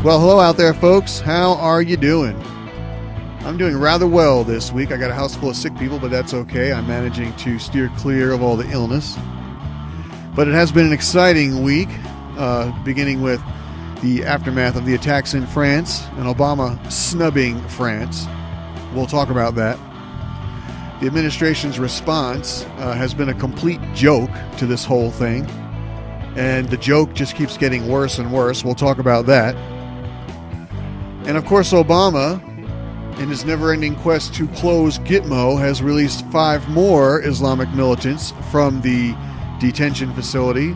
Well, hello out there, folks. How are you doing? I'm doing rather well this week. I got a house full of sick people, but that's okay. I'm managing to steer clear of all the illness. But it has been an exciting week, beginning with the aftermath of the attacks in France and Obama snubbing France. We'll talk about that. The administration's response has been a complete joke to this whole thing. And the joke just keeps getting worse and worse. We'll talk about that. And of course, Obama, in his never-ending quest to close Gitmo, has released 5 more Islamic militants from the detention facility.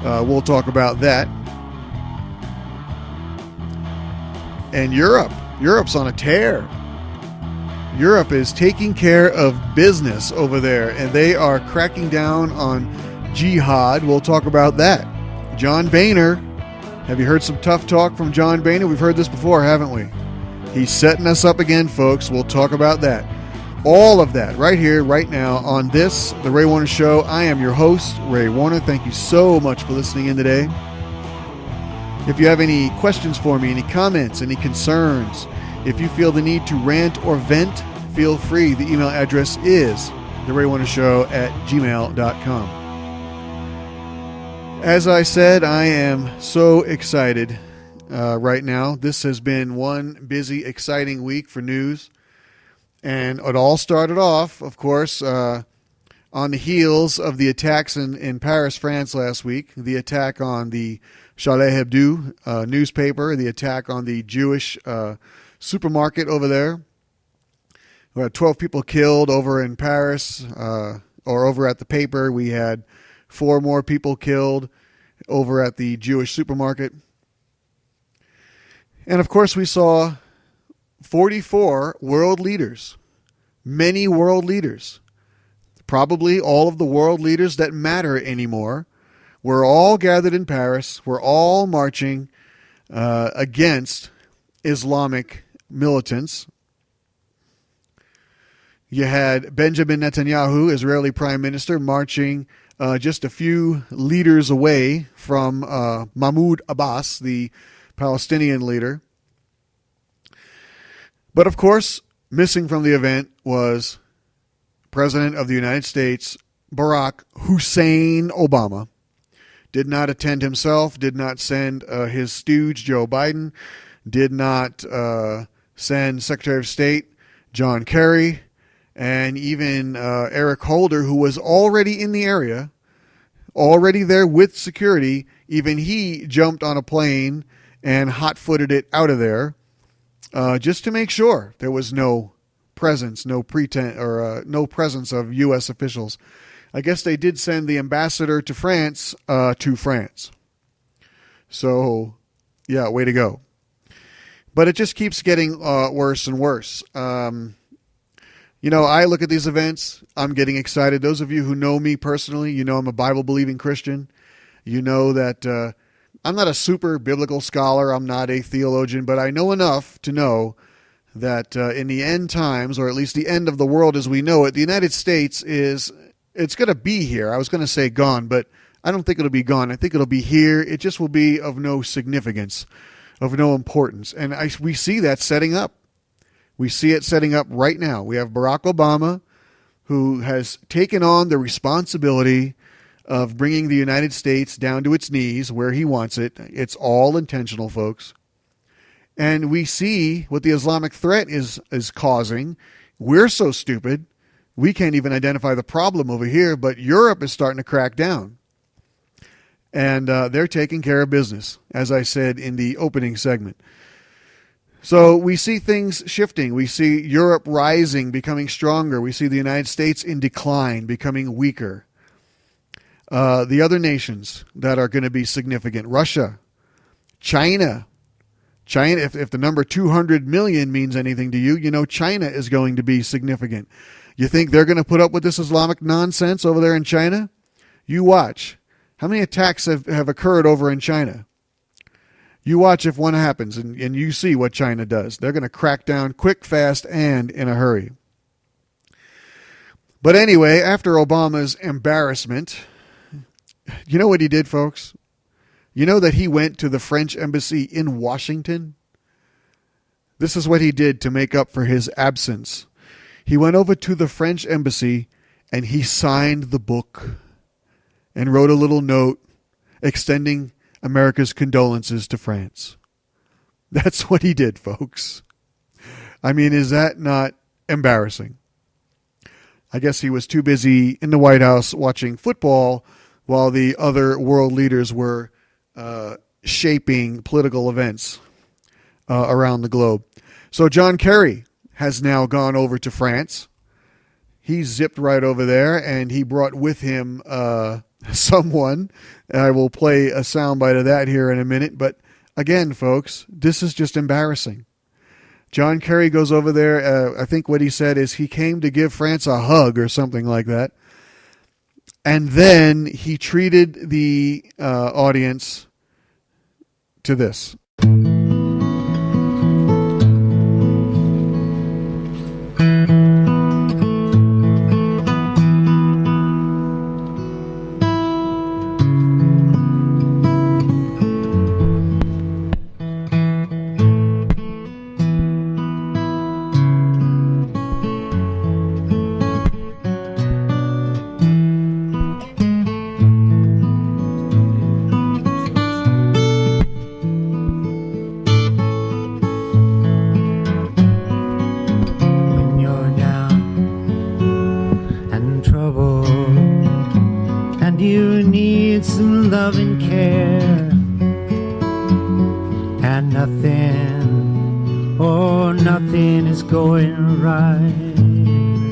We'll talk about that. And Europe's on a tear. Europe is taking care of business over there, and they are cracking down on jihad. We'll talk about that. John Boehner. Have you heard some tough talk from John Boehner? We've heard this before, haven't we? He's setting us up again, folks. We'll talk about that. All of that right here, right now on this, The Ray Warner Show. I am your host, Ray Warner. Thank you so much for listening in today. If you have any questions for me, any comments, any concerns, if you feel the need to rant or vent, feel free. The email address is theraywarnershow@gmail.com. As I said, I am so excited right now. This has been one busy, exciting week for news. And it all started off, of course, on the heels of the attacks in Paris, France last week. The attack on the Charlie Hebdo newspaper, the attack on the Jewish supermarket over there. We had 12 people killed over in Paris, or over at the paper. We had 4 more people killed over at the Jewish supermarket. And of course, we saw 44 world leaders, many world leaders, probably all of the world leaders that matter anymore. We're all gathered in Paris. We're all marching against Islamic militants. You had Benjamin Netanyahu, Israeli Prime Minister, marching just a few liters away from Mahmoud Abbas, the Palestinian leader. But of course, missing from the event was President of the United States, Barack Hussein Obama. Did not attend himself, did not send his stooge, Joe Biden, did not send Secretary of State John Kerry, and even Eric Holder, who was already in the area, already there with security. Even he jumped on a plane and hot-footed it out of there just to make sure there was no presence, no presence of U.S. officials. I guess they did send the ambassador to France to France. So, yeah, way to go. But it just keeps getting worse and worse. I look at these events, I'm getting excited. Those of you who know me personally, you know I'm a Bible-believing Christian. You know that I'm not a super biblical scholar. I'm not a theologian, but I know enough to know that in the end times, or at least the end of the world as we know it, the United States it's going to be here. I was going to say gone, but I don't think it'll be gone. I think it'll be here. It just will be of no significance, of no importance. And we see that setting up. We see it setting up right now. We have Barack Obama, who has taken on the responsibility of bringing the United States down to its knees where he wants it. It's all intentional, folks. And we see what the Islamic threat is causing. We're so stupid, we can't even identify the problem over here, but Europe is starting to crack down. And they're taking care of business, as I said in the opening segment. So we see things shifting. We see Europe rising, becoming stronger. We see the United States in decline, becoming weaker. The other nations that are going to be significant, Russia, China. If the number 200 million means anything to you, you know China is going to be significant. You think they're going to put up with this Islamic nonsense over there in China? You watch. How many attacks have occurred over in China? You watch if one happens, and you see what China does. They're going to crack down quick, fast, and in a hurry. But anyway, after Obama's embarrassment, you know what he did, folks? You know that he went to the French embassy in Washington? This is what he did to make up for his absence. He went over to the French embassy and he signed the book and wrote a little note extending America's condolences to France. That's what he did, folks. I mean, is that not embarrassing? I guess he was too busy in the White House watching football while the other world leaders were shaping political events around the globe. So John Kerry has now gone over to France. He zipped right over there, and he brought with him someone. I will play a soundbite of that here in a minute. But again, folks, this is just embarrassing. John Kerry goes over there. I think what he said is he came to give France a hug or something like that. And then he treated the audience to this.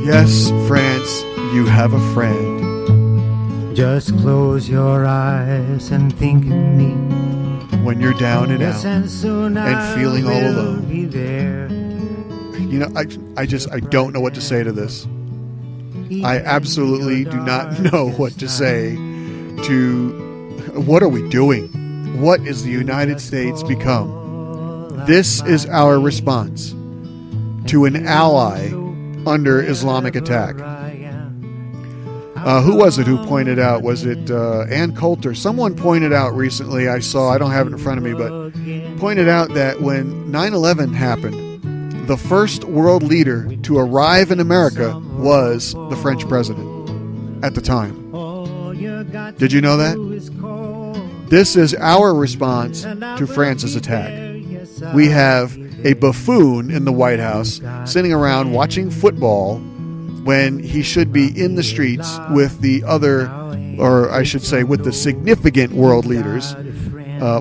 Yes, France, you have a friend. Just close your eyes and think of me when you're down and out and feeling all alone. You know, I don't know what to say to this. I absolutely do not know what to say to what are we doing? What is the United States become? This is our response to an ally under Islamic attack. Who was it who pointed out? Was it Ann Coulter? Someone pointed out recently, I don't have it in front of me, but pointed out that when 9/11 happened, the first world leader to arrive in America was the French president at the time. Did you know that? This is our response to France's attack. We have a buffoon in the White House sitting around watching football when he should be in the streets with the other, or I should say with the significant world leaders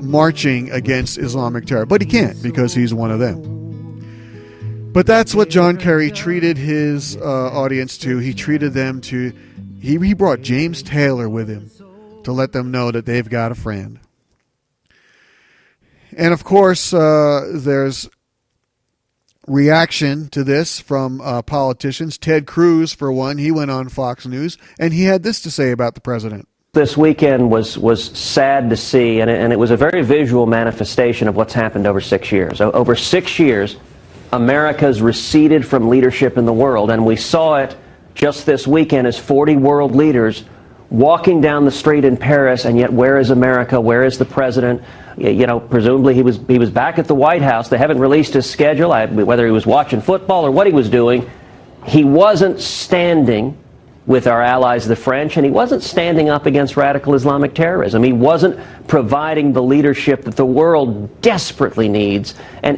marching against Islamic terror. But he can't because he's one of them. But that's what John Kerry treated his audience to. He treated them to, he brought James Taylor with him to let them know that they've got a friend. And of course, there's reaction to this from politicians. Ted Cruz, for one, he went on Fox News, and he had this to say about the president. This weekend was sad to see, and it was a very visual manifestation of what's happened over 6 years. Over 6 years, America's receded from leadership in the world, and we saw it just this weekend as 40 world leaders walking down the street in Paris, and yet where is America? Where is the president? You know, presumably he was back at the White House. They haven't released his schedule, whether he was watching football or what he was doing. He wasn't standing with our allies, the French, and he wasn't standing up against radical Islamic terrorism. He wasn't providing the leadership that the world desperately needs and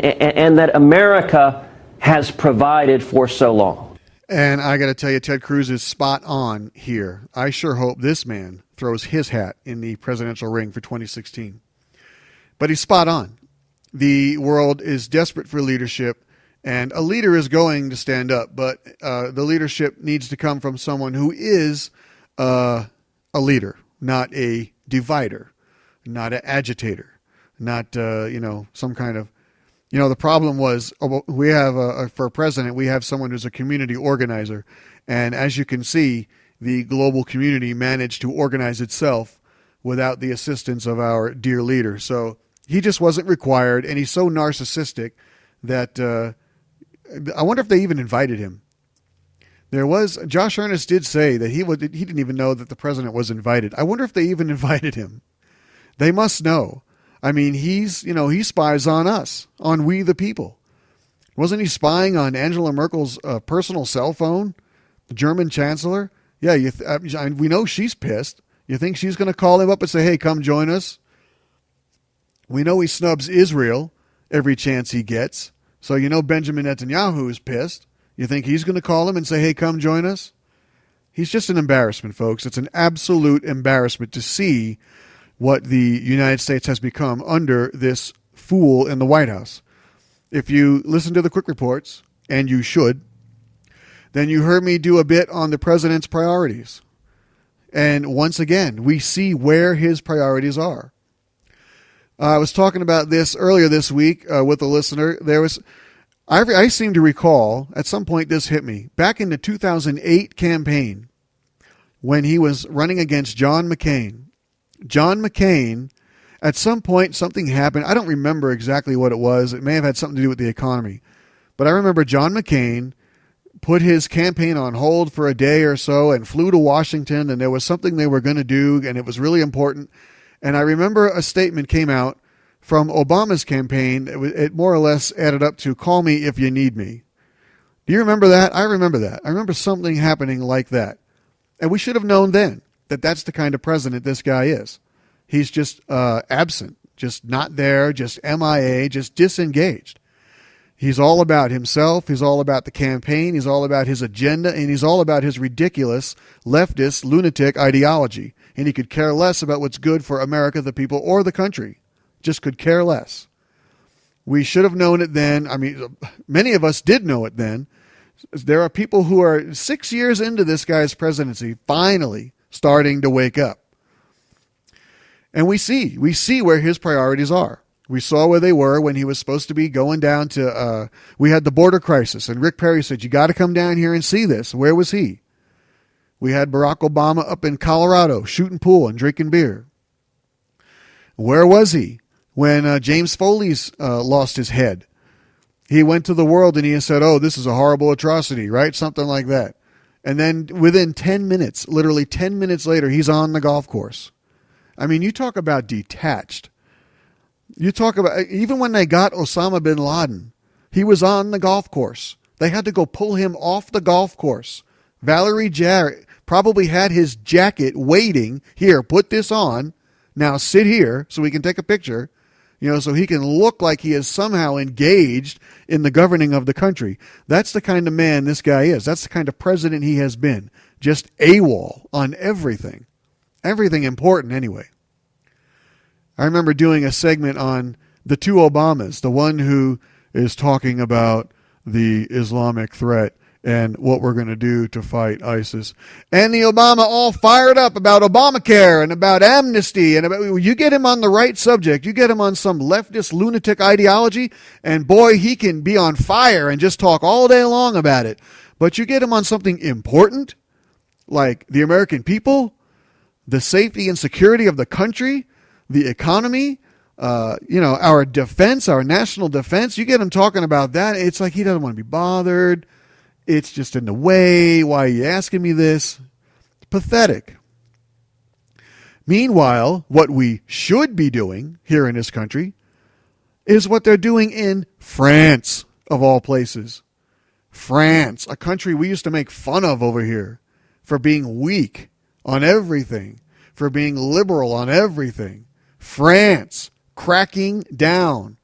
that America has provided for so long. And I got to tell you, Ted Cruz is spot on here. I sure hope this man throws his hat in the presidential ring for 2016. But he's spot on. The world is desperate for leadership, and a leader is going to stand up, but the leadership needs to come from someone who is a leader, not a divider, not an agitator, not some kind of. The problem was we have for president, we have someone who's a community organizer, and as you can see, the global community managed to organize itself without the assistance of our dear leader. So he just wasn't required, and he's so narcissistic that I wonder if they even invited him. Josh Earnest did say that he didn't even know that the president was invited. I wonder if they even invited him. They must know. I mean, he spies on us, on we the people. Wasn't he spying on Angela Merkel's personal cell phone, the German chancellor? Yeah, we know she's pissed. You think she's going to call him up and say, hey, come join us? We know he snubs Israel every chance he gets. So you know Benjamin Netanyahu is pissed. You think he's going to call him and say, hey, come join us? He's just an embarrassment, folks. It's an absolute embarrassment to see what the United States has become under this fool in the White House. If you listen to the quick reports, and you should, then you heard me do a bit on the president's priorities. And once again, we see where his priorities are. I was talking about this earlier this week with a listener. I seem to recall, at some point this hit me, back in the 2008 campaign, when he was running against John McCain. John McCain, at some point something happened. I don't remember exactly what it was. It may have had something to do with the economy. But I remember John McCain put his campaign on hold for a day or so and flew to Washington, and there was something they were going to do, and it was really important. And I remember a statement came out from Obama's campaign. It more or less added up to, call me if you need me. Do you remember that? I remember that. I remember something happening like that. And we should have known then that that's the kind of president this guy is. He's just absent, just not there, just MIA, just disengaged. He's all about himself. He's all about the campaign. He's all about his agenda, and he's all about his ridiculous leftist lunatic ideology. And he could care less about what's good for America, the people, or the country. Just could care less. We should have known it then. I mean, many of us did know it then. There are people who are 6 years into this guy's presidency finally starting to wake up. And we see where his priorities are. We saw where they were when he was supposed to be going down to, we had the border crisis, and Rick Perry said, you got to come down here and see this. Where was he? We had Barack Obama up in Colorado shooting pool and drinking beer. Where was he when James Foley's lost his head? He went to the world and he said, oh, this is a horrible atrocity, right? Something like that. And then within 10 minutes, literally 10 minutes later, he's on the golf course. I mean, you talk about detached. You talk about, even when they got Osama bin Laden, he was on the golf course. They had to go pull him off the golf course. Valerie Jarrett probably had his jacket waiting. Here, put this on. Now sit here so we can take a picture, so he can look like he is somehow engaged in the governing of the country. That's the kind of man this guy is. That's the kind of president he has been. Just AWOL on everything. Everything important anyway. I remember doing a segment on the two Obamas, the one who is talking about the Islamic threat and what we're going to do to fight ISIS. And the Obama all fired up about Obamacare and about amnesty. And about, you get him on the right subject. You get him on some leftist lunatic ideology, and boy, he can be on fire and just talk all day long about it. But you get him on something important, like the American people, the safety and security of the country, the economy, our defense, our national defense. You get him talking about that, it's like he doesn't want to be bothered. It's just in the way. Why are you asking me this? It's pathetic. Meanwhile, what we should be doing here in this country is what they're doing in France, of all places. France, a country we used to make fun of over here for being weak on everything, for being liberal on everything. France cracking down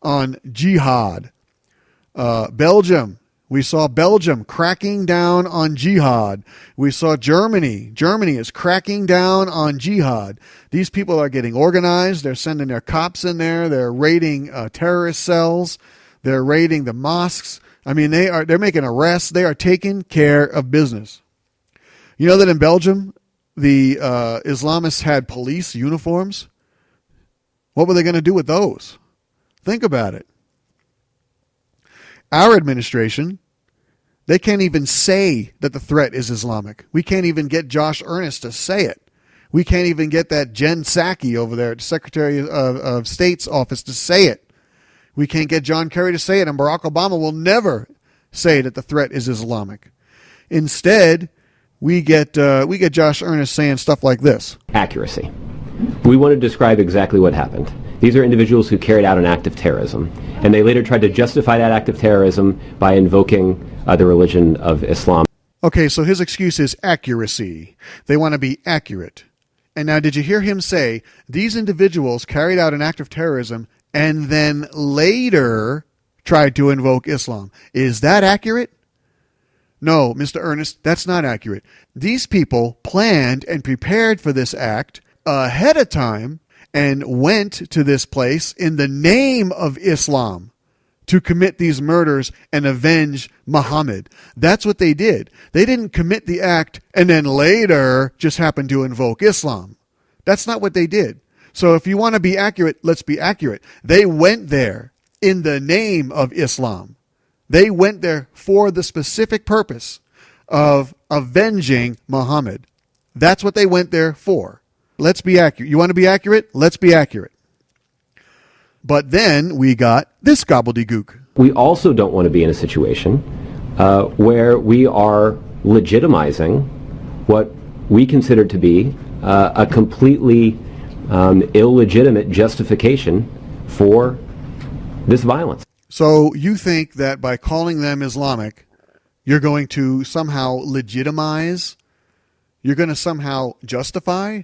on jihad. Belgium. We saw Belgium cracking down on jihad. We saw Germany. Germany is cracking down on jihad. These people are getting organized. They're sending their cops in there. They're raiding terrorist cells. They're raiding the mosques. I mean, they're making arrests. They are taking care of business. You know that in Belgium, the Islamists had police uniforms? What were they going to do with those? Think about it. Our administration, they can't even say that the threat is Islamic. We can't even get Josh Earnest to say it. We can't even get that Jen Psaki over there at the Secretary of State's office to say it. We can't get John Kerry to say it, and Barack Obama will never say that the threat is Islamic. Instead, we get Josh Earnest saying stuff like this. Accuracy. We want to describe exactly what happened. These are individuals who carried out an act of terrorism, and they later tried to justify that act of terrorism by invoking the religion of Islam. Okay, so his excuse is accuracy. They want to be accurate. And now, did you hear him say these individuals carried out an act of terrorism and then later tried to invoke Islam? Is that accurate? No, Mr. Ernest, that's not accurate. These people planned and prepared for this act ahead of time and went to this place in the name of Islam to commit these murders and avenge Muhammad. That's what they did. They didn't commit the act and then later just happened to invoke Islam. That's not what they did. So if you want to be accurate, let's be accurate. They went there in the name of Islam. They went there for the specific purpose of avenging Muhammad. That's what they went there for. Let's be accurate. You want to be accurate? Let's be accurate. But then we got this gobbledygook. We also don't want to be in a situation where we are legitimizing what we consider to be a completely illegitimate justification for this violence. So you think that by calling them Islamic, you're going to somehow legitimize? You're going to somehow justify?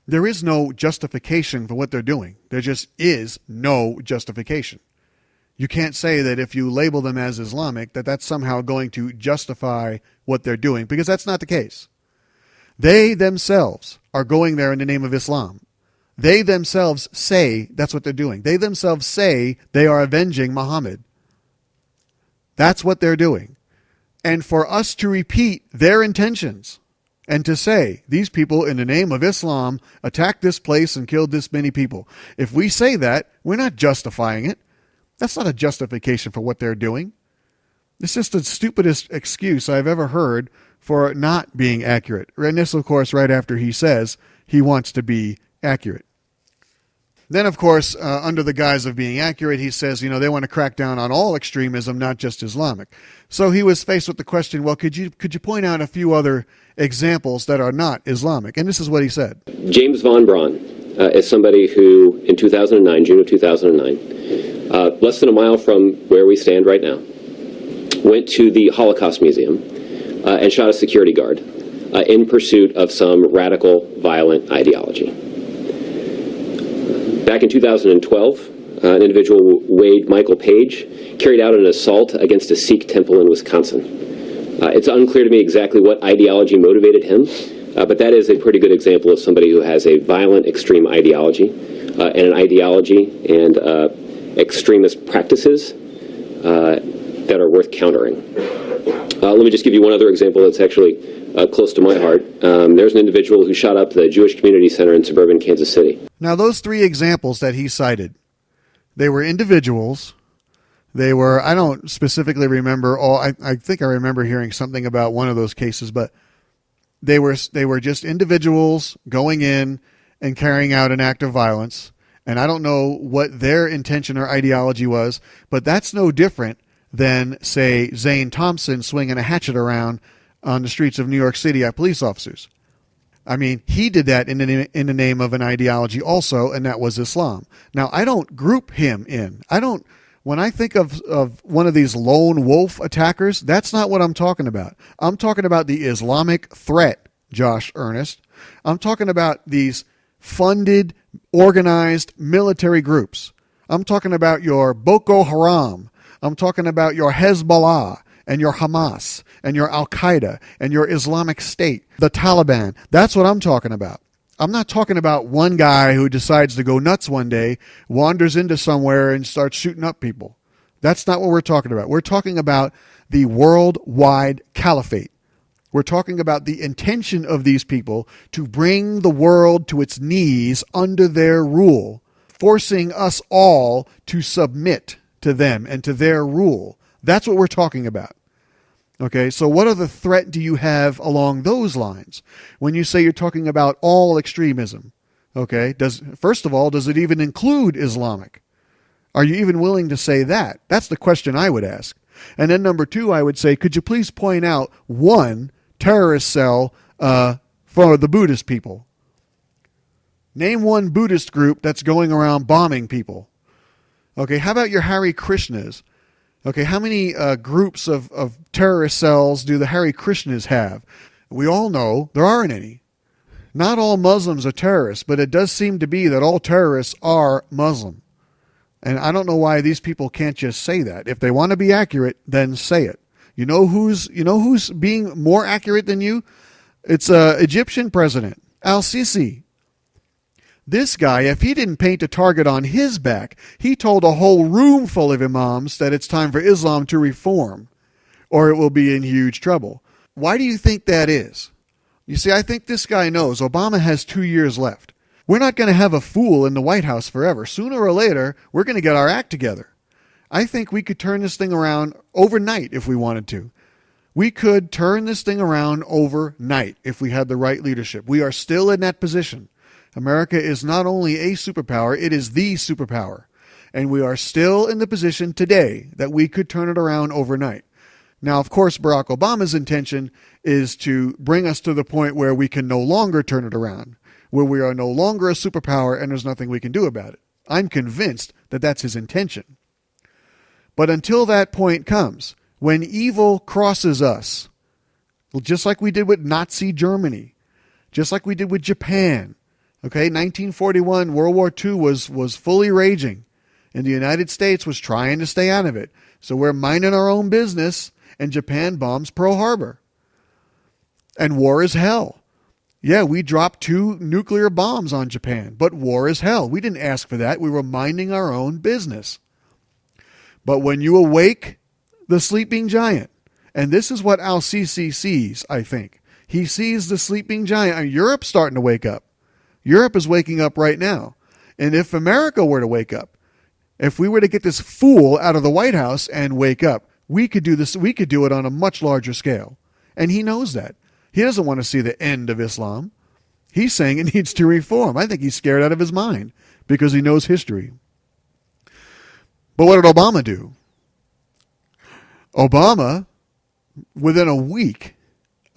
There is no justification for what they're doing. There just is no justification. You can't say that if you label them as Islamic, that that's somehow going to justify what they're doing, because that's not the case. They themselves are going there in the name of Islam. They themselves say that's what they're doing. They themselves say they are avenging Muhammad. That's what they're doing. And for us to repeat their intentions and to say, these people in the name of Islam attacked this place and killed this many people. If we say that, we're not justifying it. That's not a justification for what they're doing. It's just the stupidest excuse I've ever heard for not being accurate. And this, of course, right after he says he wants to be accurate. Then, of course, under the guise of being accurate, he says, they want to crack down on all extremism, not just Islamic. So he was faced with the question, well, could you point out a few other examples that are not Islamic? And this is what he said. James von Braun is somebody who, in 2009, June of 2009, less than a mile from where we stand right now, went to the Holocaust Museum and shot a security guard in pursuit of some radical, violent ideology. Back in 2012, an individual, Wade Michael Page, carried out an assault against a Sikh temple in Wisconsin. It's unclear to me exactly what ideology motivated him, but that is a pretty good example of somebody who has a violent, extreme ideology, and an ideology and extremist practices that are worth countering. Let me just give you one other example that's actually close to my heart. There's an individual who shot up the Jewish Community Center in suburban Kansas City. Now, those three examples that he cited, they were individuals. They were, I don't specifically remember all, I think I remember hearing something about one of those cases, but they were just individuals going in and carrying out an act of violence. And I don't know what their intention or ideology was, but that's no different than, say, Zane Thompson swinging a hatchet around on the streets of New York City at police officers. I mean, he did that in the name of an ideology also, and that was Islam. Now, I don't group him in. When I think of one of these lone wolf attackers, that's not what I'm talking about. I'm talking about the Islamic threat, Josh Ernest. I'm talking about these funded, organized military groups. I'm talking about your Boko Haram. I'm talking about your Hezbollah and your Hamas and your Al-Qaeda and your Islamic State, the Taliban. That's what I'm talking about. I'm not talking about one guy who decides to go nuts one day, wanders into somewhere and starts shooting up people. That's not what we're talking about. We're talking about the worldwide caliphate. We're talking about the intention of these people to bring the world to its knees under their rule, forcing us all to submit to them and to their rule. That's what we're talking about. Okay, so what other threat do you have along those lines when you say you're talking about all extremism? Okay, first of all, does it even include Islamic? Are you even willing to say that? That's the question I would ask. And then number two, I would say, could you please point out one terrorist cell for the Buddhist people? Name one Buddhist group that's going around bombing people. Okay, how about your Hare Krishnas? Okay, how many groups of terrorist cells do the Hare Krishnas have? We all know there aren't any. Not all Muslims are terrorists, but it does seem to be that all terrorists are Muslim. And I don't know why these people can't just say that. If they want to be accurate, then say it. You know who's being more accurate than you? It's Egyptian president Al-Sisi. This guy, if he didn't paint a target on his back, he told a whole room full of imams that it's time for Islam to reform, or it will be in huge trouble. Why do you think that is? You see, I think this guy knows Obama has 2 years left. We're not going to have a fool in the White House forever. Sooner or later, we're going to get our act together. I think we could turn this thing around overnight if we wanted to. We could turn this thing around overnight if we had the right leadership. We are still in that position. America is not only a superpower, it is the superpower. And we are still in the position today that we could turn it around overnight. Now, of course, Barack Obama's intention is to bring us to the point where we can no longer turn it around, where we are no longer a superpower and there's nothing we can do about it. I'm convinced that that's his intention. But until that point comes, when evil crosses us, just like we did with Nazi Germany, just like we did with Japan, okay, 1941, World War II was fully raging, and the United States was trying to stay out of it. So we're minding our own business, and Japan bombs Pearl Harbor. And war is hell. Yeah, we dropped 2 nuclear bombs on Japan, but war is hell. We didn't ask for that. We were minding our own business. But when you awake the sleeping giant, and this is what Al-Sisi sees, I think. He sees the sleeping giant. And Europe's starting to wake up. Europe is waking up right now. And if America were to wake up, if we were to get this fool out of the White House and wake up, we could do this. We could do it on a much larger scale. And he knows that. He doesn't want to see the end of Islam. He's saying it needs to reform. I think he's scared out of his mind because he knows history. But what did Obama do? Obama, within a week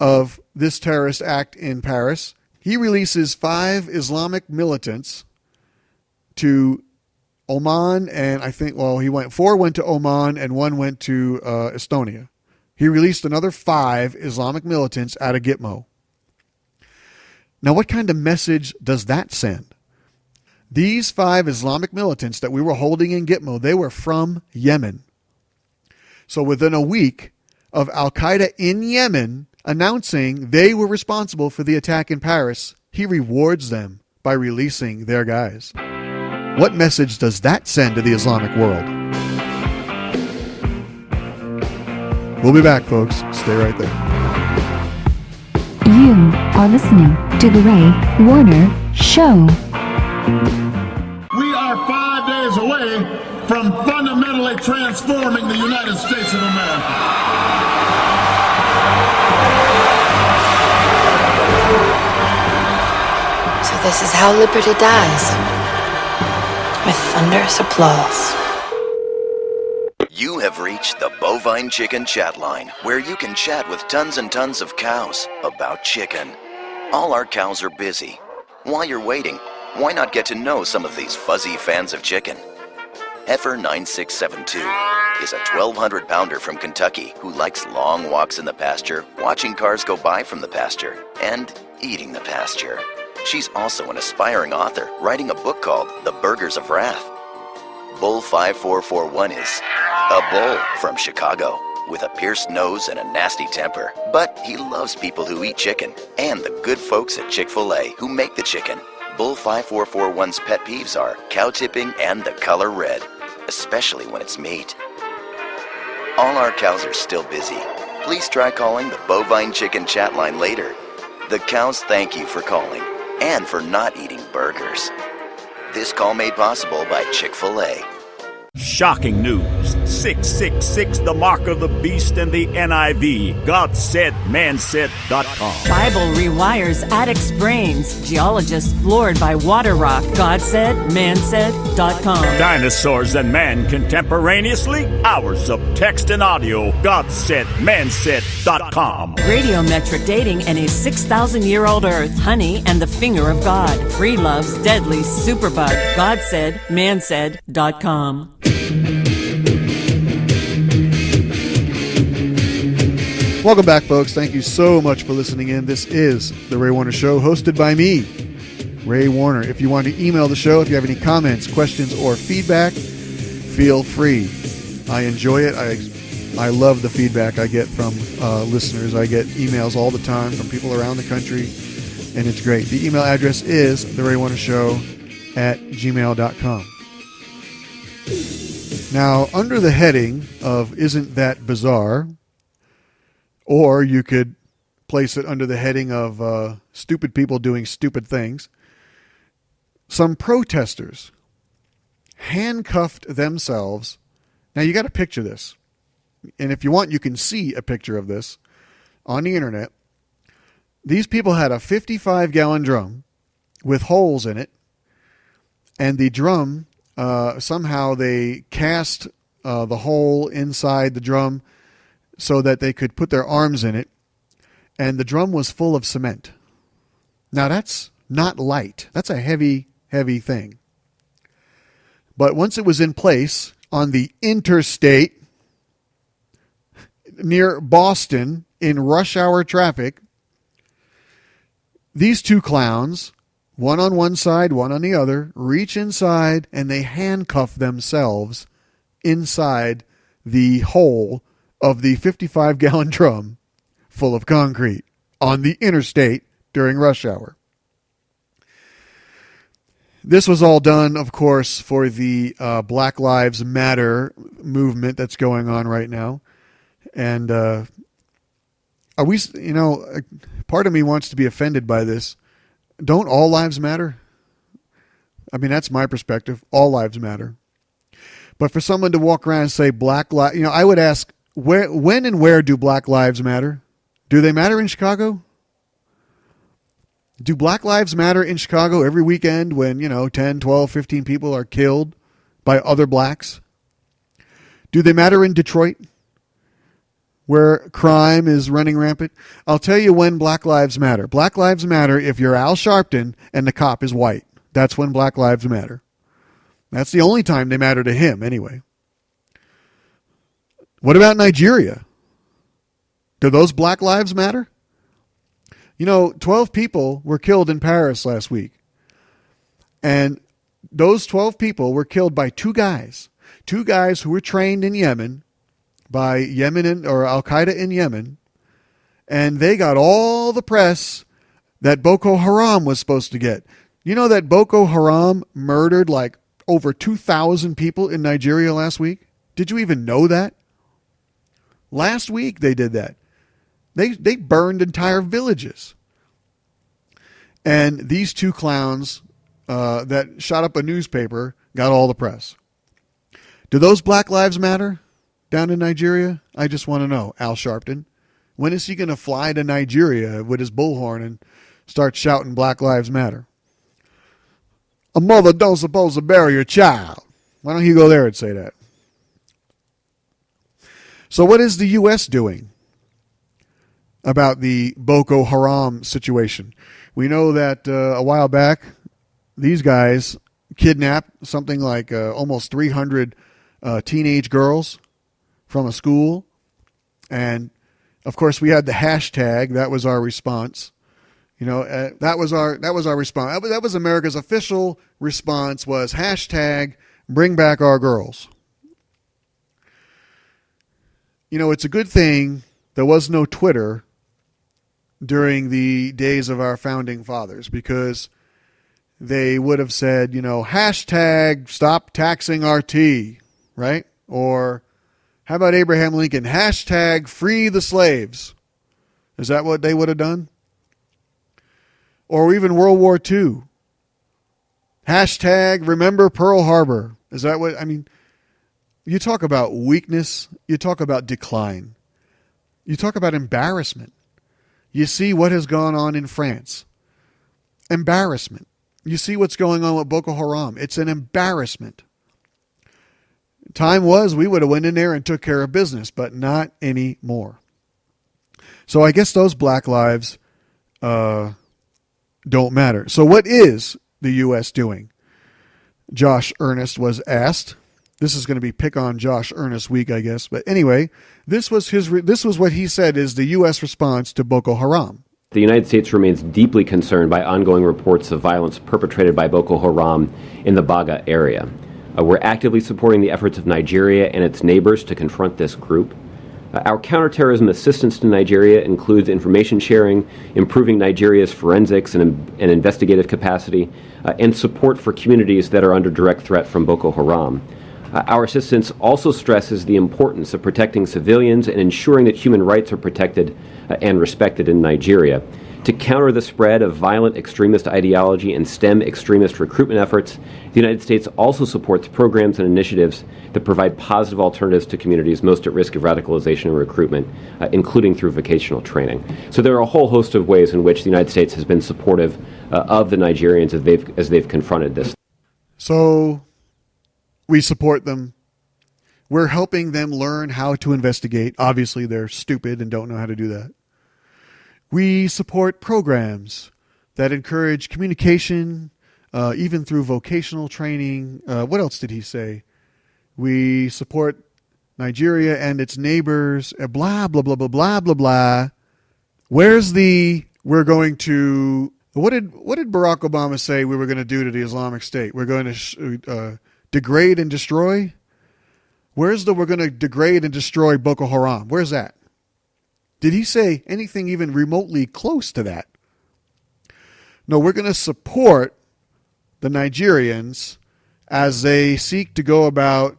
of this terrorist act in Paris, he releases 5 Islamic militants to Oman, and I think, 4 went to Oman and 1 went to Estonia. He released another 5 Islamic militants out of Gitmo. Now, what kind of message does that send? These 5 Islamic militants that we were holding in Gitmo, they were from Yemen. So within a week of Al-Qaeda in Yemen announcing they were responsible for the attack in Paris, he rewards them by releasing their guys. What message does that send to the Islamic world? We'll be back, folks. Stay right there. You are listening to The Ray Warner Show. We are 5 days away from fundamentally transforming the United States of America. So this is how liberty dies. With thunderous applause. You have reached the Bovine Chicken Chat Line, where you can chat with tons and tons of cows about chicken. All our cows are busy. While you're waiting, why not get to know some of these fuzzy fans of chicken? Heifer 9672 is a 1,200-pounder from Kentucky who likes long walks in the pasture, watching cars go by from the pasture, and eating the pasture. She's also an aspiring author, writing a book called The Burgers of Wrath. Bull 5441 is a bull from Chicago with a pierced nose and a nasty temper. But he loves people who eat chicken and the good folks at Chick-fil-A who make the chicken. Bull 5441's pet peeves are cow tipping and the color red, especially when it's meat. All our cows are still busy. Please try calling the Bovine Chicken Chat Line later. The cows thank you for calling and for not eating burgers. This call made possible by Chick-fil-A. Shocking news. 666, the mark of the beast, and the NIV. God said, man said.com. Bible rewires addicts' brains. Geologists floored by water rock. God said, man said.com. Dinosaurs and man contemporaneously. Hours of text and audio. God said, man said.com. Radiometric dating and a 6,000-year-old Earth. Honey and the finger of God. Free love's deadly superbug. God said, man said.com. Welcome back, folks. Thank you so much for listening in. This is The Ray Warner Show, hosted by me, Ray Warner. If you want to email the show, if you have any comments, questions, or feedback, feel free. I enjoy it. I love the feedback I get from listeners. I get emails all the time from people around the country, and it's great. The email address is theraywarnershow@gmail.com. Now, under the heading of Isn't That Bizarre? Or you could place it under the heading of stupid people doing stupid things. Some protesters handcuffed themselves. Now, you got to picture this. And if you want, you can see a picture of this on the internet. These people had a 55-gallon drum with holes in it. And the drum, somehow they cast the hole inside the drum so that they could put their arms in it, and the drum was full of cement. Now, that's not light. That's a heavy, heavy thing. But once it was in place on the interstate near Boston in rush hour traffic, these two clowns, one on one side, one on the other, reach inside, and they handcuff themselves inside the hole of the 55-gallon drum full of concrete on the interstate during rush hour. This was all done, of course, for the Black Lives Matter movement that's going on right now. And are we, part of me wants to be offended by this. Don't all lives matter? I mean, that's my perspective. All lives matter. But for someone to walk around and say Black Lives, I would ask, when and where do Black Lives matter? Do they matter in Chicago? Do Black Lives matter in Chicago every weekend when, 10, 12, 15 people are killed by other blacks? Do they matter in Detroit, where crime is running rampant? I'll tell you when Black Lives matter. Black Lives matter if you're Al Sharpton and the cop is white. That's when Black Lives matter. That's the only time they matter to him, anyway. What about Nigeria? Do those Black Lives matter? 12 people were killed in Paris last week. And those 12 people were killed by two guys who were trained in Yemen by Yemen or Al-Qaeda in Yemen. And they got all the press that Boko Haram was supposed to get. You know that Boko Haram murdered like over 2,000 people in Nigeria last week? Did you even know that? Last week they did that. They burned entire villages. And these two clowns that shot up a newspaper got all the press. Do those Black Lives matter down in Nigeria? I just want to know, Al Sharpton. When is he going to fly to Nigeria with his bullhorn and start shouting Black Lives Matter? A mother don't suppose to bury her child. Why don't you go there and say that? So what is the U.S. doing about the Boko Haram situation? We know that a while back, these guys kidnapped something like almost 300 teenage girls from a school. And, of course, we had the hashtag. That was our response. That was our response. That was America's official response, was hashtag bring back our girls. It's a good thing there was no Twitter during the days of our founding fathers, because they would have said, hashtag stop taxing our tea, right? Or how about Abraham Lincoln? Hashtag free the slaves. Is that what they would have done? Or even World War II. Hashtag remember Pearl Harbor. Is that what, You talk about weakness. You talk about decline. You talk about embarrassment. You see what has gone on in France. Embarrassment. You see what's going on with Boko Haram. It's an embarrassment. Time was we would have went in there and took care of business, but not anymore. So I guess those black lives don't matter. So what is the U.S. doing? Josh Earnest was asked. This is going to be pick on Josh Earnest week, I guess. But anyway, this was what he said is the U.S. response to Boko Haram. The United States remains deeply concerned by ongoing reports of violence perpetrated by Boko Haram in the Baga area. We're actively supporting the efforts of Nigeria and its neighbors to confront this group. Our counterterrorism assistance to Nigeria includes information sharing, improving Nigeria's forensics and investigative capacity, and support for communities that are under direct threat from Boko Haram. Our assistance also stresses the importance of protecting civilians and ensuring that human rights are protected and respected in Nigeria. To counter the spread of violent extremist ideology and stem extremist recruitment efforts, the United States also supports programs and initiatives that provide positive alternatives to communities most at risk of radicalization and recruitment, including through vocational training. So there are a whole host of ways in which the United States has been supportive of the Nigerians as they've confronted this. So we support them. We're helping them learn how to investigate. Obviously, they're stupid and don't know how to do that. We support programs that encourage communication, even through vocational training. What else did he say? We support Nigeria and its neighbors, blah, blah, blah, blah, blah, blah, blah. Where's the, we're going to, what did Barack Obama say we were going to do to the Islamic State? We're going to degrade and destroy? Where's the, we're going to degrade and destroy Boko Haram? Where's that? Did he say anything even remotely close to that? No, we're going to support the Nigerians as they seek to go about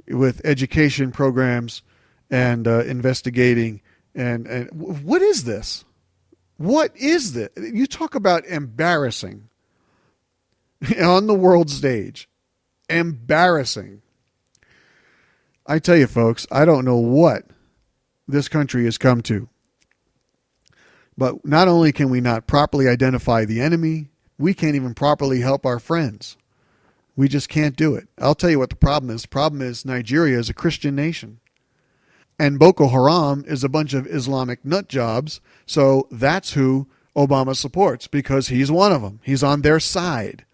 with education programs and investigating. And what is this? What is this? You talk about embarrassing on the world stage. Embarrassing. I tell you, folks, I don't know what this country has come to. But not only can we not properly identify the enemy, we can't even properly help our friends. We just can't do it. I'll tell you what the problem is. The problem is Nigeria is a Christian nation. And Boko Haram is a bunch of Islamic nut jobs. So that's who Obama supports because he's one of them. He's on their side.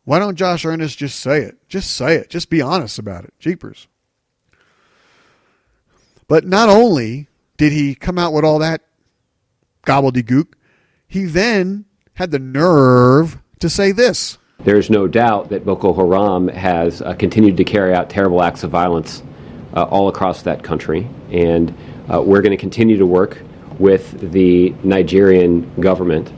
Why don't Josh Earnest just say it? Just say it. Just be honest about it. Jeepers. But not only did he come out with all that gobbledygook, he then had the nerve to say this. There's no doubt that Boko Haram has continued to carry out terrible acts of violence all across that country. And we're going to continue to work with the Nigerian government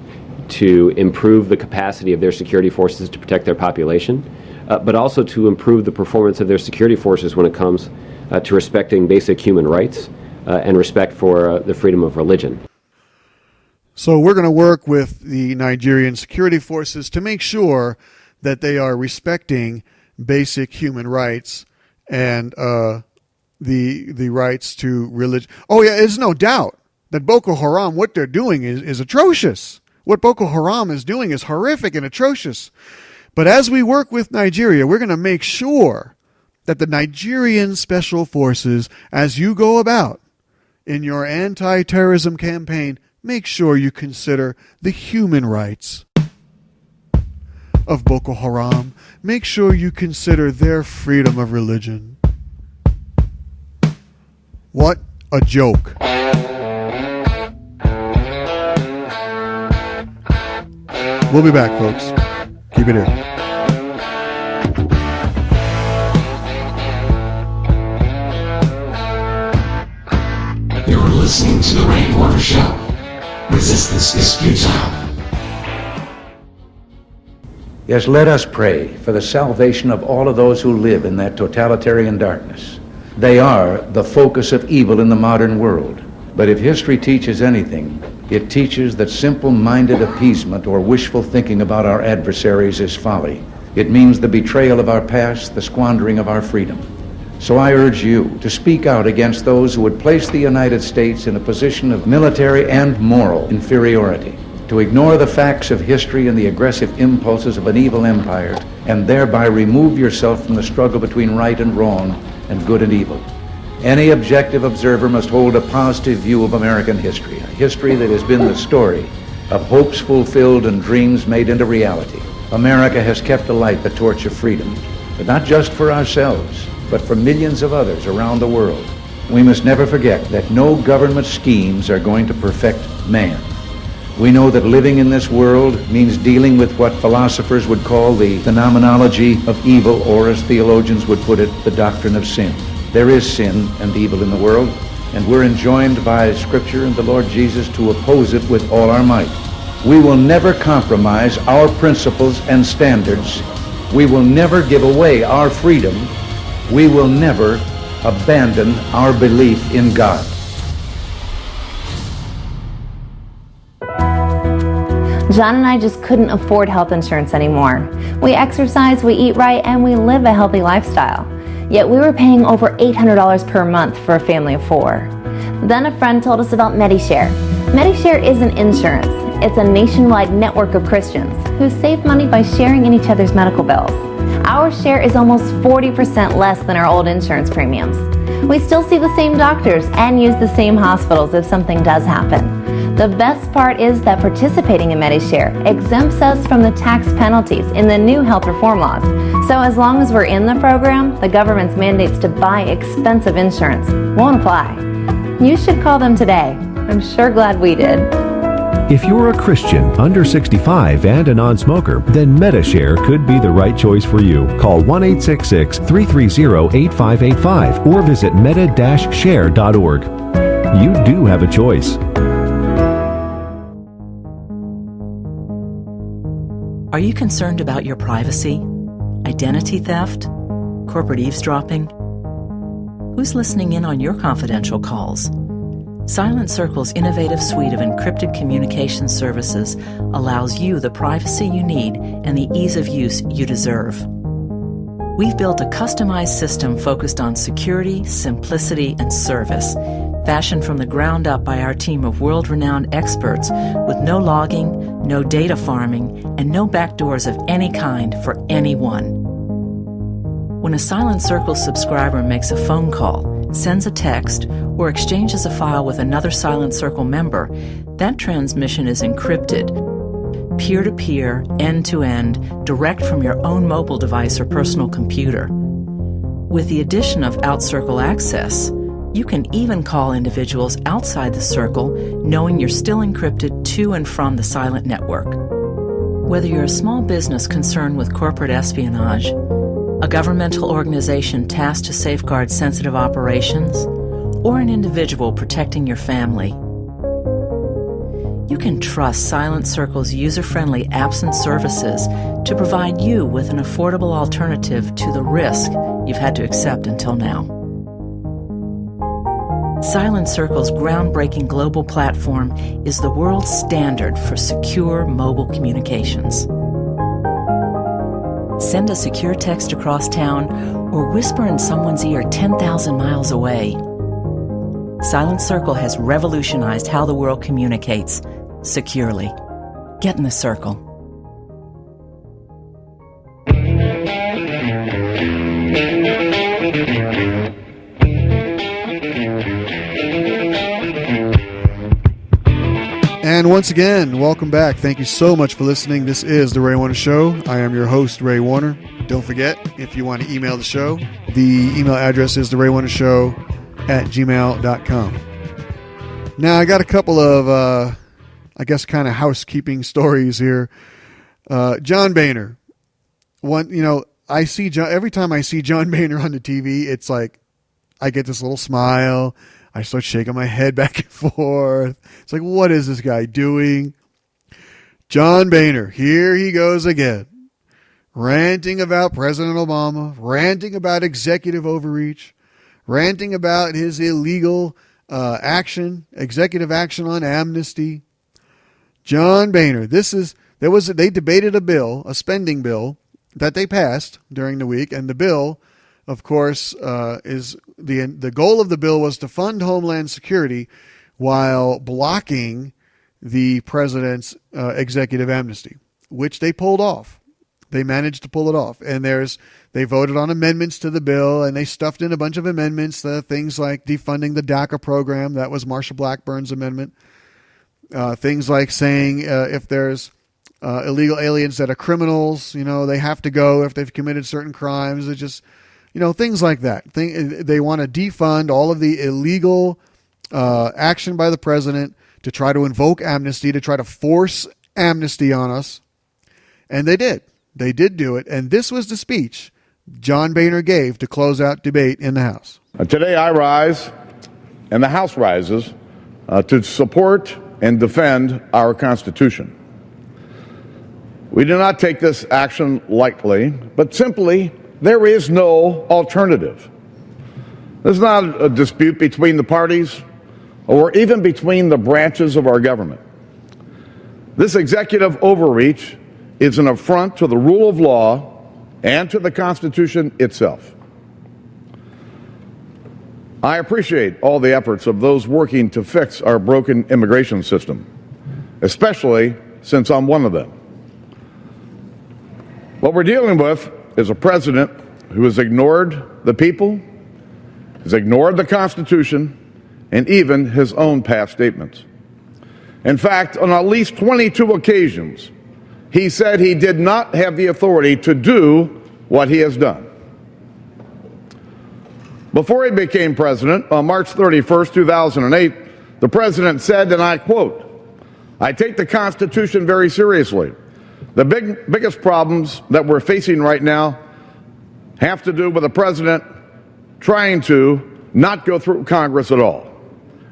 to improve the capacity of their security forces to protect their population, but also to improve the performance of their security forces when it comes to respecting basic human rights and respect for the freedom of religion. So we're going to work with the Nigerian security forces to make sure that they are respecting basic human rights and the rights to religion. Oh yeah, there's no doubt that Boko Haram, what they're doing is atrocious. What Boko Haram is doing is horrific and atrocious. But as we work with Nigeria, we're going to make sure that the Nigerian special forces, as you go about in your anti-terrorism campaign, make sure you consider the human rights of Boko Haram. Make sure you consider their freedom of religion. What a joke. We'll be back, folks. Keep it here. You're listening to The Ray Warner Show. Resistance is futile. Yes, let us pray for the salvation of all of those who live in that totalitarian darkness. They are the focus of evil in the modern world. But if history teaches anything, it teaches that simple-minded appeasement or wishful thinking about our adversaries is folly. It means the betrayal of our past, the squandering of our freedom. So I urge you to speak out against those who would place the United States in a position of military and moral inferiority, to ignore the facts of history and the aggressive impulses of an evil empire, and thereby remove yourself from the struggle between right and wrong and good and evil. Any objective observer must hold a positive view of American history, a history that has been the story of hopes fulfilled and dreams made into reality. America has kept alight the torch of freedom, but not just for ourselves, but for millions of others around the world. We must never forget that no government schemes are going to perfect man. We know that living in this world means dealing with what philosophers would call the phenomenology of evil, or as theologians would put it, the doctrine of sin. There is sin and evil in the world, and we're enjoined by Scripture and the Lord Jesus to oppose it with all our might. We will never compromise our principles and standards. We will never give away our freedom. We will never abandon our belief in God. John and I just couldn't afford health insurance anymore. We exercise, we eat right, and we live a healthy lifestyle. Yet we were paying over $800 per month for a family of 4. Then a friend told us about MediShare. MediShare isn't insurance. It's a nationwide network of Christians who save money by sharing in each other's medical bills. Our share is almost 40% less than our old insurance premiums. We still see the same doctors and use the same hospitals if something does happen. The best part is that participating in MediShare exempts us from the tax penalties in the new health reform laws. So as long as we're in the program, the government's mandates to buy expensive insurance won't apply. You should call them today. I'm sure glad we did. If you're a Christian, under 65, and a non-smoker, then MediShare could be the right choice for you. Call 1-866-330-8585 or visit meta-share.org. You do have a choice. Are you concerned about your privacy? Identity theft? Corporate eavesdropping? Who's listening in on your confidential calls? Silent Circle's innovative suite of encrypted communication services allows you the privacy you need and the ease of use you deserve. We've built a customized system focused on security, simplicity, and service, fashioned from the ground up by our team of world-renowned experts with no logging, no data farming, and no backdoors of any kind for anyone. When a Silent Circle subscriber makes a phone call, sends a text, or exchanges a file with another Silent Circle member, that transmission is encrypted, peer-to-peer, end-to-end, direct from your own mobile device or personal computer. With the addition of OutCircle access, you can even call individuals outside the circle knowing you're still encrypted to and from the silent network. Whether you're a small business concerned with corporate espionage, a governmental organization tasked to safeguard sensitive operations, or an individual protecting your family, you can trust Silent Circle's user-friendly apps and services to provide you with an affordable alternative to the risk you've had to accept until now. Silent Circle's groundbreaking global platform is the world's standard for secure mobile communications. Send a secure text across town or whisper in someone's ear 10,000 miles away. Silent Circle has revolutionized how the world communicates securely. Get in the circle. And once again, welcome back. Thank you so much for listening. This is The Ray Warner Show. I am your host, Ray Warner. Don't forget, if you want to email the show, the email address is theraywarnershow@gmail.com. Now, I got a couple of, kind of housekeeping stories here. John Boehner. I see John, every time I see John Boehner on the TV, it's like I get this little smile. I start shaking my head back and forth. It's like, what is this guy doing? John Boehner, here he goes again. Ranting about President Obama, ranting about executive overreach, ranting about his illegal executive action on amnesty. John Boehner, they debated a spending bill, that they passed during the week. And the bill, of course, is the goal of the bill was to fund Homeland Security while blocking the president's executive amnesty, which they pulled off. They managed to pull it off. And they voted on amendments to the bill, and they stuffed in a bunch of amendments, things like defunding the DACA program. That was Marsha Blackburn's amendment. Things like saying if there's illegal aliens that are criminals, they have to go if they've committed certain crimes. It's just, things like that. They want to defund all of the illegal action by the president to try to invoke amnesty, to try to force amnesty on us. And they did. They did do it. And this was the speech John Boehner gave to close out debate in the House. Today I rise, and the House rises, to support and defend our Constitution. We do not take this action lightly, but simply there is no alternative. This is not a dispute between the parties or even between the branches of our government. This executive overreach is an affront to the rule of law and to the Constitution itself. I appreciate all the efforts of those working to fix our broken immigration system, especially since I'm one of them. What we're dealing with is a president who has ignored the people, has ignored the Constitution, and even his own past statements. In fact, on at least 22 occasions, he said he did not have the authority to do what he has done. Before he became president, on March 31st, 2008, the president said, and I quote, "I take the Constitution very seriously. The biggest problems that we're facing right now have to do with the president trying to not go through Congress at all.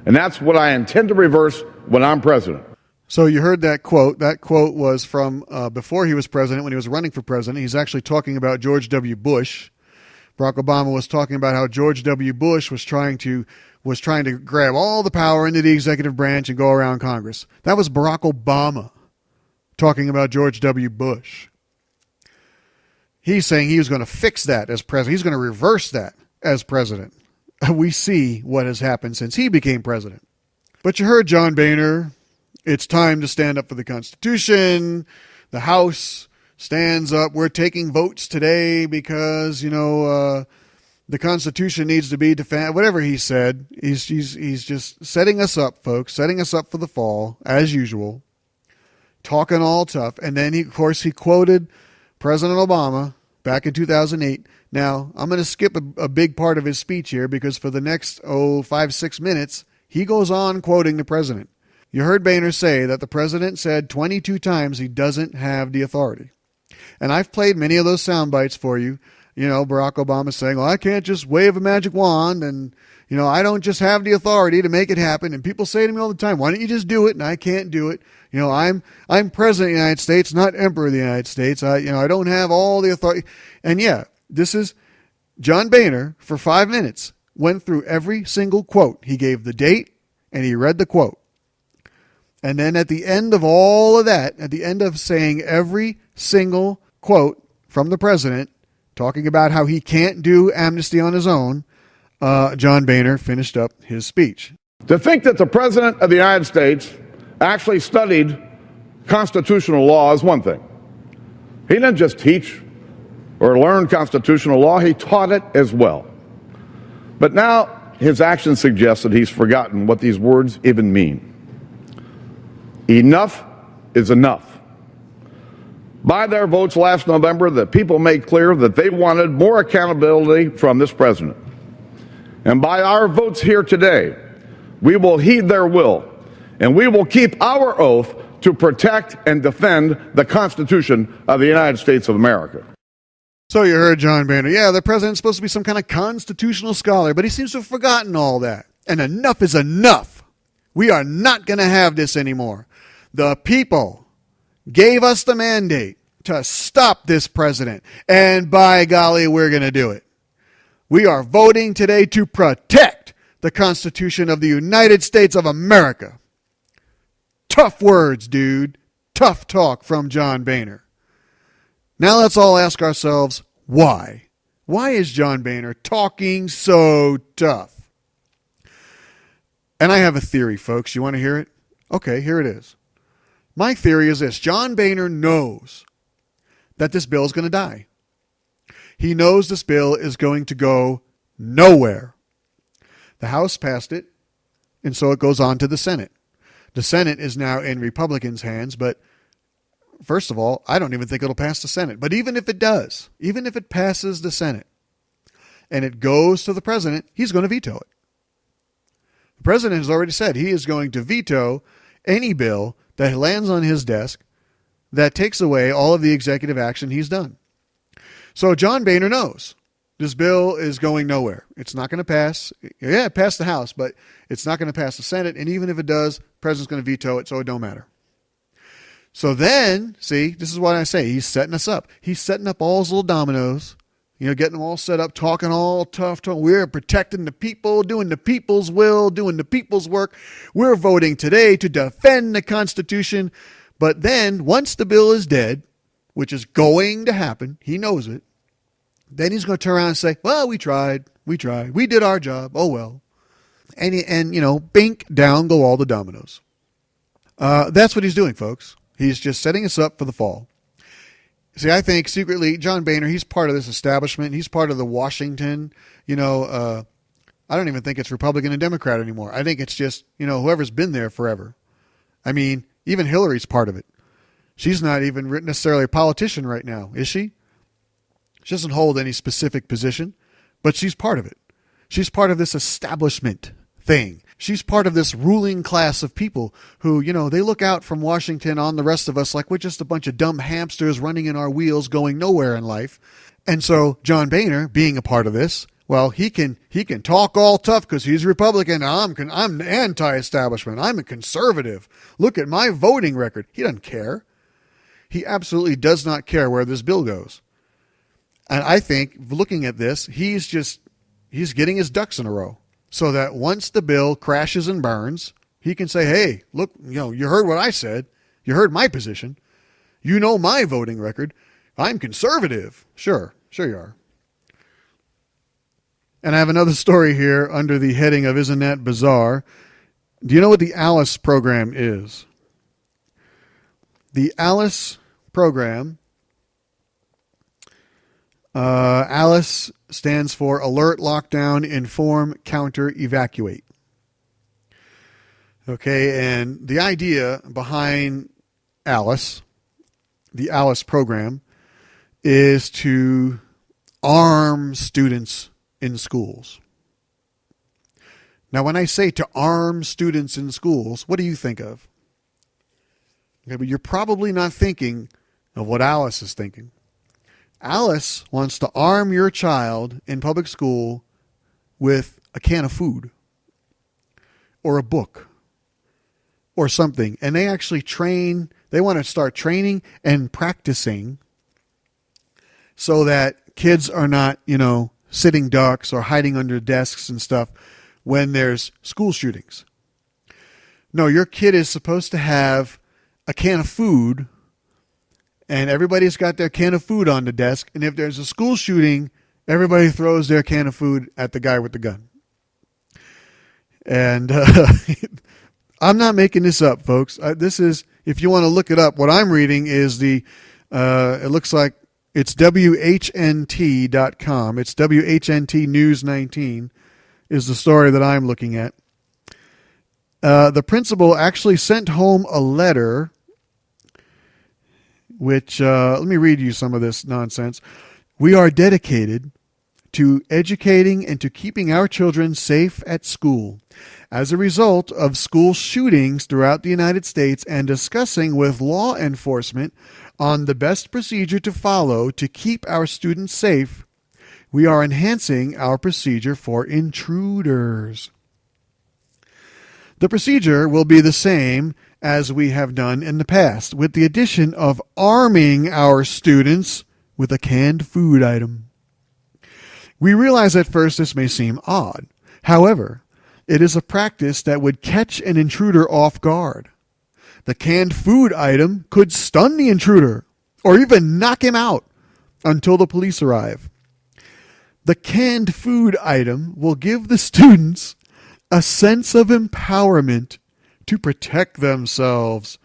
And that's what I intend to reverse when I'm president." So you heard that quote. That quote was from before he was president, when he was running for president. He's actually talking about George W. Bush. Barack Obama was talking about how George W. Bush was trying to grab all the power into the executive branch and go around Congress. That was Barack Obama talking about George W. Bush. He's saying he was going to fix that as president. He's going to reverse that as president. We see what has happened since he became president. But you heard John Boehner. It's time to stand up for the Constitution. The House stands up. We're taking votes today because, the Constitution needs to be defended. Whatever he said, he's just setting us up, folks, setting us up for the fall, as usual, talking all tough. And then, he quoted President Obama back in 2008. Now, I'm going to skip a big part of his speech here because for the next, 5-6 minutes, he goes on quoting the president. You heard Boehner say that the president said 22 times he doesn't have the authority. And I've played many of those sound bites for you. Barack Obama saying, well, I can't just wave a magic wand and, I don't just have the authority to make it happen. And people say to me all the time, why don't you just do it? And I can't do it. I'm president of the United States, not emperor of the United States. I don't have all the authority. And yeah, this is John Boehner for 5 minutes went through every single quote. He gave the date and he read the quote. And then at the end of all of that, at the end of saying every single quote from the president, talking about how he can't do amnesty on his own, John Boehner finished up his speech. To think that the President of the United States actually studied constitutional law is one thing. He didn't just teach or learn constitutional law, he taught it as well. But now his actions suggest that he's forgotten what these words even mean. Enough is enough. By their votes last November, the people made clear that they wanted more accountability from this president. And by our votes here today, we will heed their will, and we will keep our oath to protect and defend the Constitution of the United States of America. So you heard John Boehner. Yeah, the president's supposed to be some kind of constitutional scholar, but he seems to have forgotten all that. And enough is enough. We are not going to have this anymore. The people gave us the mandate to stop this president. And by golly, we're going to do it. We are voting today to protect the Constitution of the United States of America. Tough words, dude. Tough talk from John Boehner. Now let's all ask ourselves, why? Why is John Boehner talking so tough? And I have a theory, folks. You want to hear it? Okay, here it is. My theory is this. John Boehner knows that this bill is going to die. He knows this bill is going to go nowhere. The House passed it, and so it goes on to the Senate. The Senate is now in Republicans' hands, but first of all, I don't even think it'll pass the Senate. But even if it does, even if it passes the Senate and it goes to the president, he's going to veto it. The president has already said he is going to veto any bill that lands on his desk that takes away all of the executive action he's done. So John Boehner knows this bill is going nowhere. It's not going to pass. Yeah, it passed the House, but it's not going to pass the Senate. And even if it does, the president's going to veto it, so it don't matter. So then, see, this is what I say. He's setting us up. He's setting up all his little dominoes, getting them all set up, talking all tough. We're protecting the people, doing the people's will, doing the people's work. We're voting today to defend the Constitution. But then, once the bill is dead, which is going to happen, he knows it, then he's going to turn around and say, well, we tried, we did our job, oh well. And bink, down go all the dominoes. That's what he's doing, folks. He's just setting us up for the fall. See, I think secretly, John Boehner, he's part of this establishment. He's part of the Washington, I don't even think it's Republican and Democrat anymore. I think it's just, whoever's been there forever. I mean, even Hillary's part of it. She's not even necessarily a politician right now, is she? She doesn't hold any specific position, but she's part of it. She's part of this establishment thing. She's part of this ruling class of people who, they look out from Washington on the rest of us like we're just a bunch of dumb hamsters running in our wheels going nowhere in life. And so John Boehner, being a part of this, well, he can talk all tough because he's Republican. I'm anti-establishment. I'm a conservative. Look at my voting record. He doesn't care. He absolutely does not care where this bill goes. And I think, looking at this, he's getting his ducks in a row so that once the bill crashes and burns, he can say, hey, look, you heard what I said. You heard my position. You know my voting record. I'm conservative. Sure you are. And I have another story here under the heading of Isn't That Bizarre? Do you know what the ALICE program is? The ALICE program, ALICE stands for Alert, Lockdown, Inform, Counter, Evacuate. Okay, and the idea behind ALICE, the ALICE program, is to arm students in schools. Now, when I say to arm students in schools, what do you think of? Okay, but you're probably not thinking of what ALICE is thinking. ALICE wants to arm your child in public school with a can of food or a book or something. And they actually they want to start training and practicing so that kids are not, sitting ducks or hiding under desks and stuff when there's school shootings. No, your kid is supposed to have a can of food, and everybody's got their can of food on the desk, and if there's a school shooting, everybody throws their can of food at the guy with the gun. And I'm not making this up, folks. This is, if you want to look it up, what I'm reading is it looks like it's WHNT.com. It's WHNT News 19 is the story that I'm looking at. The principal actually sent home a letter which, let me read you some of this nonsense. We are dedicated to educating and to keeping our children safe at school. As a result of school shootings throughout the United States and discussing with law enforcement on the best procedure to follow to keep our students safe, we are enhancing our procedure for intruders. The procedure will be the same as we have done in the past, with the addition of arming our students with a canned food item. We realize at first this may seem odd. However, it is a practice that would catch an intruder off guard. The canned food item could stun the intruder or even knock him out until the police arrive. The canned food item will give the students a sense of empowerment to protect themselves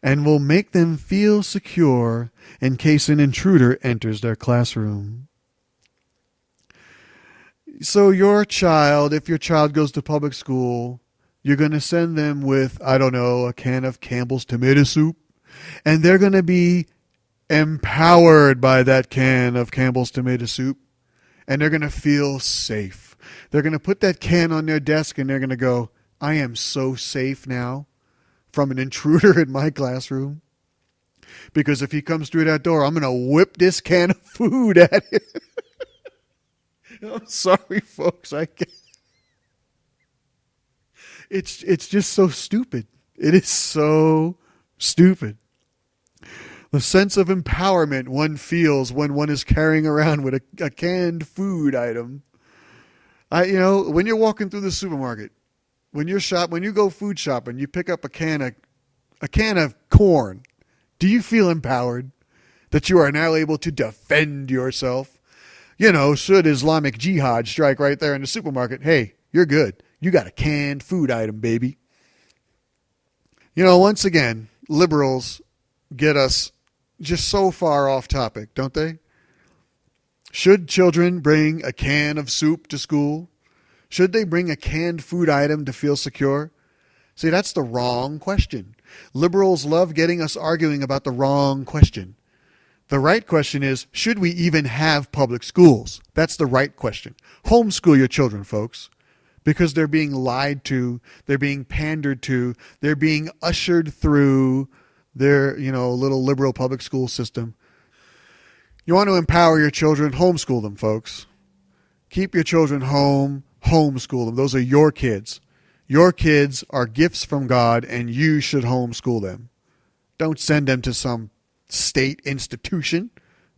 and will make them feel secure in case an intruder enters their classroom. So your child, if your child goes to public school, you're going to send them with, I don't know, a can of Campbell's tomato soup, and they're going to be empowered by that can of Campbell's tomato soup, and they're going to feel safe. They're going to put that can on their desk, and they're going to go, I am so safe now from an intruder in my classroom, because if he comes through that door, I'm going to whip this can of food at him. I'm sorry, folks. I can't. It's just so stupid. It is so stupid. The sense of empowerment one feels when one is carrying around with a canned food item. When you're walking through the supermarket, when you go food shopping, you pick up a can of corn. Do you feel empowered that you are now able to defend yourself? Should Islamic jihad strike right there in the supermarket, hey, you're good. You got a canned food item, baby. Once again, liberals get us just so far off topic, don't they? Should children bring a can of soup to school? Should they bring a canned food item to feel secure? See, that's the wrong question. Liberals love getting us arguing about the wrong question. The right question is, should we even have public schools? That's the right question. Homeschool your children, folks, because they're being lied to, they're being pandered to, they're being ushered through their, little liberal public school system. You want to empower your children, homeschool them, folks. Keep your children home, homeschool them. Those are your kids. Your kids are gifts from God, and you should homeschool them. Don't send them to some state institution.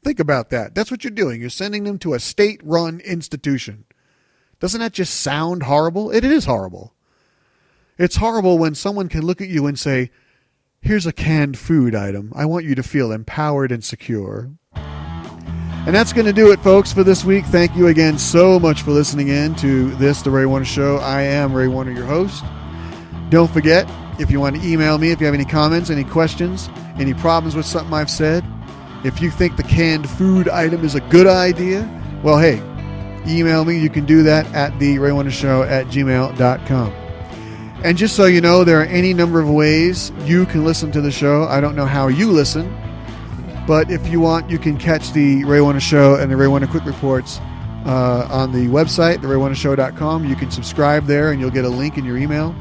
Think about that. That's what you're doing. You're sending them to a state-run institution. Doesn't that just sound horrible? It is horrible. It's horrible when someone can look at you and say, here's a canned food item. I want you to feel empowered and secure. And that's going to do it, folks, for this week. Thank you again so much for listening in to this, The Ray Warner Show. I am Ray Warner, your host. Don't forget, if you want to email me, if you have any comments, any questions, any problems with something I've said, if you think the canned food item is a good idea, well, hey, email me. You can do that at theraywarnershow@gmail.com. And just so you know, there are any number of ways you can listen to the show. I don't know how you listen, but if you want, you can catch the Ray Warner Show and the Ray Warner Quick Reports on the website, theraywarnershow.com. You can subscribe there, and you'll get a link in your email.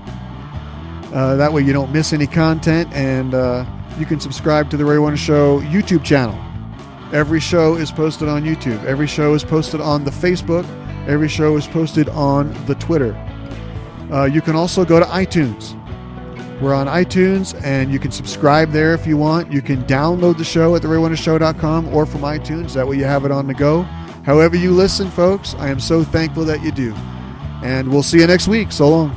That way you don't miss any content, and you can subscribe to the Ray Warner Show YouTube channel. Every show is posted on YouTube. Every show is posted on the Facebook. Every show is posted on the Twitter. You can also go to iTunes. We're on iTunes, and you can subscribe there if you want. You can download the show at theraywarnershow.com or from iTunes. That way you have it on the go. However you listen, folks, I am so thankful that you do. And we'll see you next week. So long.